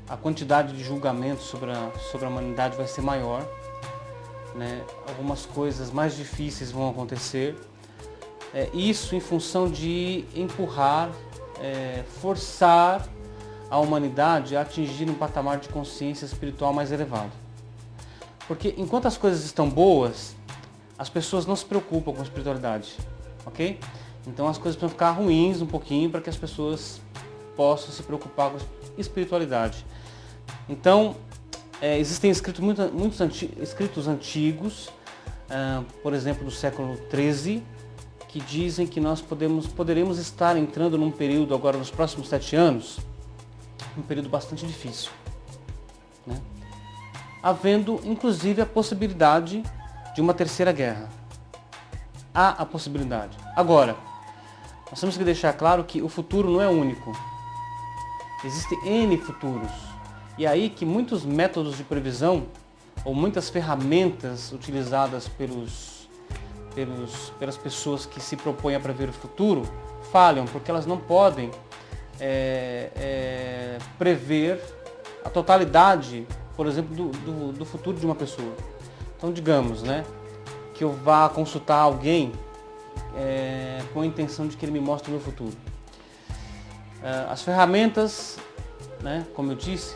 a quantidade de julgamentos sobre a humanidade vai ser maior, né? Algumas coisas mais difíceis vão acontecer. Isso em função de empurrar, forçar a humanidade a atingir um patamar de consciência espiritual mais elevado. Porque enquanto as coisas estão boas, as pessoas não se preocupam com a espiritualidade, ok? Então as coisas precisam ficar ruins um pouquinho para que as pessoas possam se preocupar com a espiritualidade. Então, existem muitos escritos antigos, por exemplo do século XIII, que dizem que nós poderemos estar entrando num período agora nos próximos 7 anos, um período bastante difícil, né? Havendo inclusive a possibilidade de uma terceira guerra. Há a possibilidade. Agora, nós temos que deixar claro que o futuro não é único. Existem N futuros. E é aí que muitos métodos de previsão, ou muitas ferramentas utilizadas pelas pessoas que se propõem a prever o futuro, falham, porque elas não podem prever a totalidade, por exemplo, do futuro de uma pessoa. Então, digamos, né, que eu vá consultar alguém com a intenção de que ele me mostre o meu futuro. As ferramentas, né, como eu disse,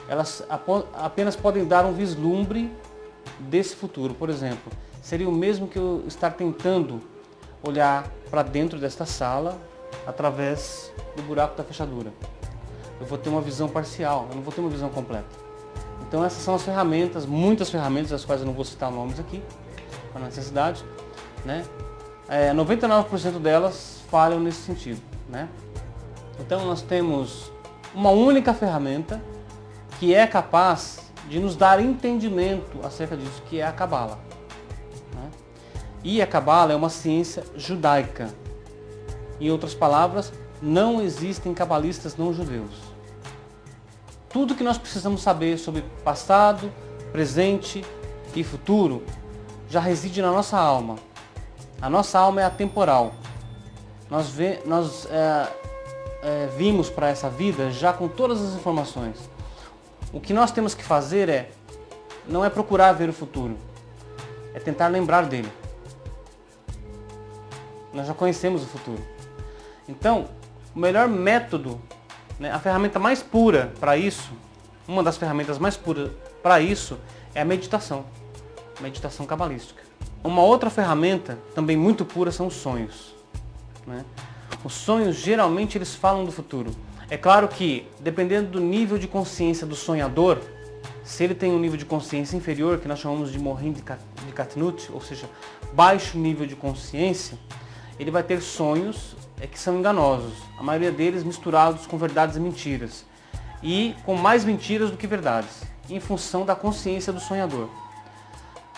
elas apenas podem dar um vislumbre desse futuro. Por exemplo, seria o mesmo que eu estar tentando olhar para dentro desta sala através do buraco da fechadura. Eu vou ter uma visão parcial, eu não vou ter uma visão completa. Então essas são as ferramentas, muitas ferramentas, das quais eu não vou citar nomes aqui, para necessidade, né? 99% delas falham nesse sentido, né? Então nós temos uma única ferramenta que é capaz de nos dar entendimento acerca disso, que é a Cabala, né? E a Cabala é uma ciência judaica. Em outras palavras, não existem cabalistas não judeus. Tudo que nós precisamos saber sobre passado, presente e futuro já reside na nossa alma. A nossa alma é atemporal. Nós vimos para essa vida já com todas as informações. O que nós temos que fazer não é procurar ver o futuro, é tentar lembrar dele. Nós já conhecemos o futuro. Então, o melhor método, né, a ferramenta mais pura para isso, uma das ferramentas mais puras para isso é a meditação cabalística. Uma outra ferramenta também muito pura são os sonhos, né? Os sonhos geralmente eles falam do futuro. É claro que, dependendo do nível de consciência do sonhador, se ele tem um nível de consciência inferior, que nós chamamos de Mohin de Katnut, ou seja, baixo nível de consciência, ele vai ter sonhos que são enganosos, a maioria deles misturados com verdades e mentiras, e com mais mentiras do que verdades, em função da consciência do sonhador.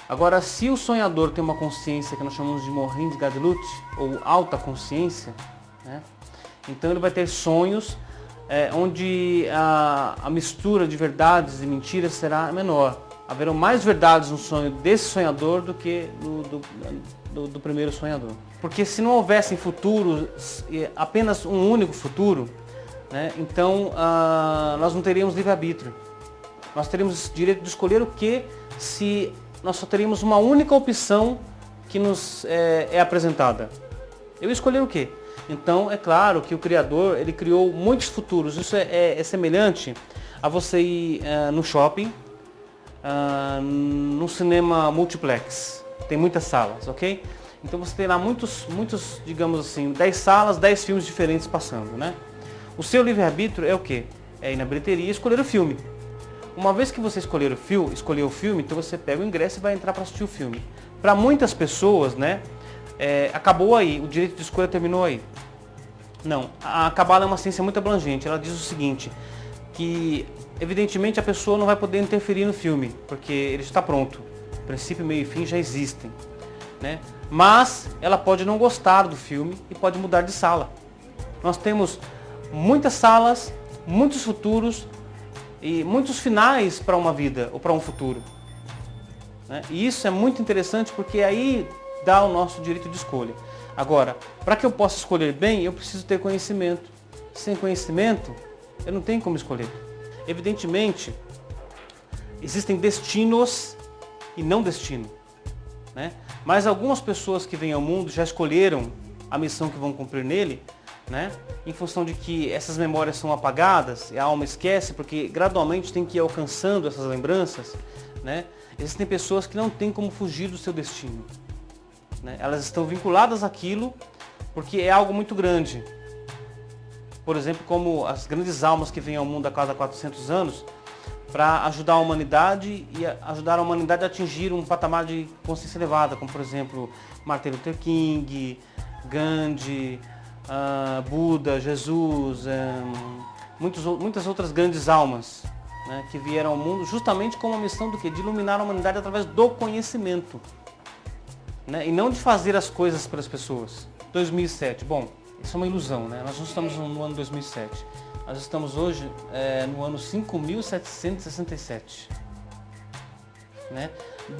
Agora, se o sonhador tem uma consciência que nós chamamos de Mohin de Gadlut, ou alta consciência, né, então ele vai ter sonhos onde a mistura de verdades e mentiras será menor. Haverão mais verdades no sonho desse sonhador do que do primeiro sonhador. Porque se não houvessem futuros, apenas um único futuro, né, então nós não teríamos livre-arbítrio. Nós teríamos direito de escolher o que, se nós só teríamos uma única opção que nos é apresentada. Eu escolher o quê? Então é claro que o Criador ele criou muitos futuros. Isso é semelhante a você ir no shopping, no cinema multiplex. Tem muitas salas, ok? Então você tem lá muitos, digamos assim, 10 salas, 10 filmes diferentes passando, né? O seu livre-arbítrio é o quê? É ir na bilheteria e escolher o filme. Uma vez que você escolher o filme, então você pega o ingresso e vai entrar para assistir o filme. Para muitas pessoas, né, acabou aí, o direito de escolha terminou aí. Não, a Cabala é uma ciência muito abrangente. Ela diz o seguinte, que evidentemente a pessoa não vai poder interferir no filme, porque ele está pronto. O princípio, meio e fim já existem, né? Mas ela pode não gostar do filme e pode mudar de sala. Nós temos muitas salas, muitos futuros e muitos finais para uma vida ou para um futuro, né? E isso é muito interessante porque aí dá o nosso direito de escolha. Agora, para que eu possa escolher bem, eu preciso ter conhecimento. Sem conhecimento, eu não tenho como escolher. Evidentemente, existem destinos e não destino, né? Mas algumas pessoas que vêm ao mundo já escolheram a missão que vão cumprir nele, né? Em função de que essas memórias são apagadas, e a alma esquece, porque gradualmente tem que ir alcançando essas lembranças, né? Existem pessoas que não têm como fugir do seu destino, né? Elas estão vinculadas àquilo porque é algo muito grande. Por exemplo, como as grandes almas que vêm ao mundo a cada 400 anos, para ajudar a humanidade e ajudar a humanidade a atingir um patamar de consciência elevada, como por exemplo Martin Luther King, Gandhi, Buda, Jesus, muitas outras grandes almas, né, que vieram ao mundo justamente com uma missão do quê? De iluminar a humanidade através do conhecimento, né, e não de fazer as coisas pelas pessoas. 2007, bom, isso é uma ilusão, né? Nós não estamos no ano 2007. Nós estamos hoje no ano 5.767, né?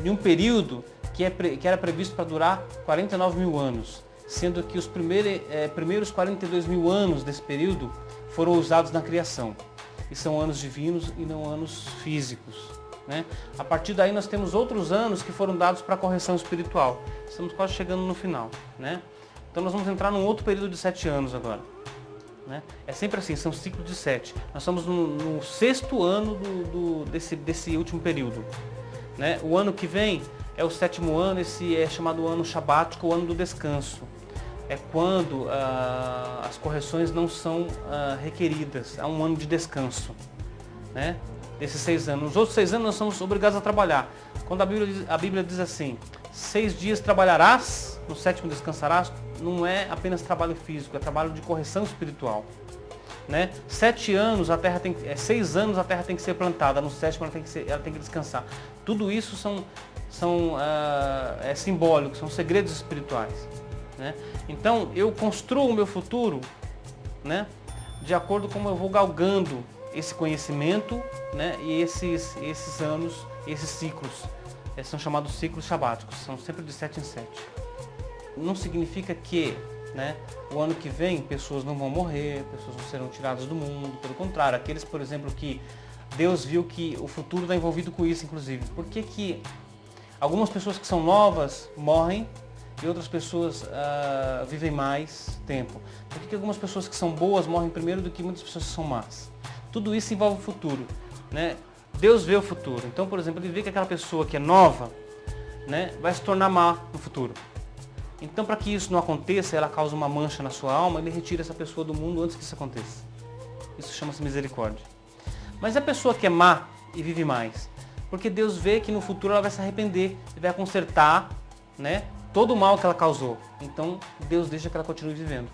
De um período que era previsto para durar 49 mil anos, sendo que os primeiros 42 mil anos desse período foram usados na criação. E são anos divinos e não anos físicos, né? A partir daí nós temos outros anos que foram dados para correção espiritual. Estamos quase chegando no final, né? Então nós vamos entrar num outro período de 7 anos agora. Né? É sempre assim, são ciclos de 7. Nós estamos no 6º ano desse último período, né? O ano que vem é o 7º ano, esse é chamado ano sabático, o ano do descanso. É quando as correções não são requeridas, há um ano de descanso, né? Desses 6 anos. Nos outros 6 anos nós somos obrigados a trabalhar. Quando a Bíblia diz assim, 6 dias trabalharás, no 7º descansarás, não é apenas trabalho físico, é trabalho de correção espiritual, né? 6 anos a terra tem que ser plantada, no 7º ela tem que descansar. Tudo isso é simbólico, são segredos espirituais, né? Então eu construo o meu futuro, né, de acordo com como eu vou galgando esse conhecimento, né, e esses anos, esses ciclos, são chamados ciclos sabáticos, são sempre de 7 em 7. Não significa que, né, o ano que vem pessoas não vão morrer, pessoas não serão tiradas do mundo, pelo contrário, aqueles, por exemplo, que Deus viu que o futuro está envolvido com isso, inclusive. Por que algumas pessoas que são novas morrem e outras pessoas vivem mais tempo? Por que algumas pessoas que são boas morrem primeiro do que muitas pessoas que são más? Tudo isso envolve o futuro, né? Deus vê o futuro. Então, por exemplo, ele vê que aquela pessoa que é nova, né, vai se tornar má no futuro. Então, para que isso não aconteça, ela causa uma mancha na sua alma, ele retira essa pessoa do mundo antes que isso aconteça. Isso chama-se misericórdia. Mas a pessoa que é má e vive mais, porque Deus vê que no futuro ela vai se arrepender e vai consertar, né, todo o mal que ela causou. Então, Deus deixa que ela continue vivendo.